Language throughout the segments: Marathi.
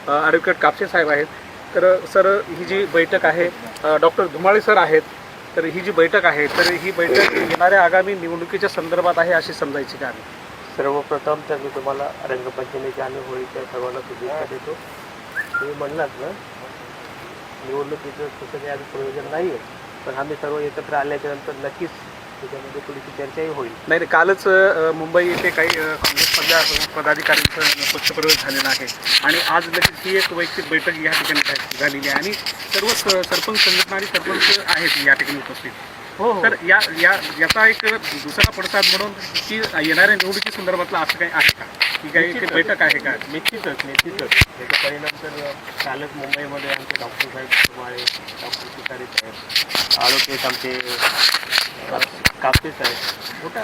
ॲडव्होकेट कापसे साहेब आहेत. तर सर, ही जी बैठक आहे, डॉक्टर धुमाळे सर आहेत. तर ही जी बैठक आहे, तर ही बैठक येणाऱ्या आगामी निवडणुकीच्या संदर्भात आहे अशी समजायची का? सर्वप्रथम तर मी तुम्हाला रंगपंचमीच्या आणि होळीच्या सर्वांना शुभेच्छा देतो. तुम्ही म्हणलात ना, निवडणुकीचं तसं काही आधी प्रयोजन नाही आहे, पण आम्ही सर्व एकत्र आल्याच्या नंतर नक्कीच त्याच्यामध्ये थोडीशी चर्चाही होईल. नाही, कालच मुंबई येथे काही काँग्रेसमधल्या पदाधिकाऱ्यांचं पक्षप्रवेश झालेला आहे आणि आज लगेच ही एक वैयक्तिक बैठक या ठिकाणी झालेली आहे आणि सर्व सरपंच संघटना आणि सरपंच आहेत या ठिकाणी उपस्थित. हो. तर याचा एक दुसरा पडसाद म्हणून की येणाऱ्या निवडणुकी संदर्भातला असं काही आहे का, की काही एक बैठक आहे का? निश्चितच याचा परिणाम तर कालच मुंबईमध्ये आमचे डॉक्टर साहेब धुमाळे, डॉक्टर शिकारी साहेब, ॲडव्होकेट आमचे कापसे साहेब, मोठ्या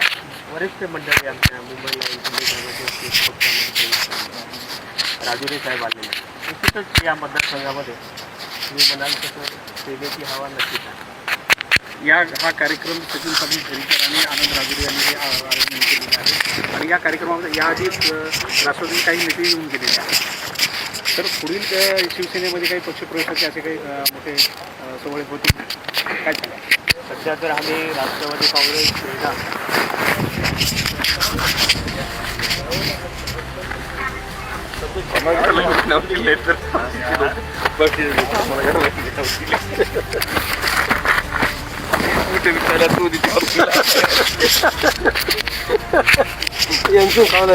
वरिष्ठ मंडळी आमच्या मुंबईला पक्षामध्ये राजुरे साहेब आलेले. निश्चितच या मतदारसंघामध्ये तुम्ही म्हणाल तसं सेवेची हवा नक्कीच आहे. हा कार्यक्रम सचिन पाटील झरीकर आणि आनंद राजुरी यांनी हे आयोजन केलेलं आहे आणि या कार्यक्रमामध्ये याआधीच राष्ट्रवादी काही नेते येऊन गेलेले आहेत. तर पुढील शिवसेनेमध्ये काही पक्षप्रवेशाचे असे काही मोठे सोहळे होतील काय सांगा? सध्या तर आम्ही राष्ट्रवादी काँग्रेस क्रीडा यांचं खावं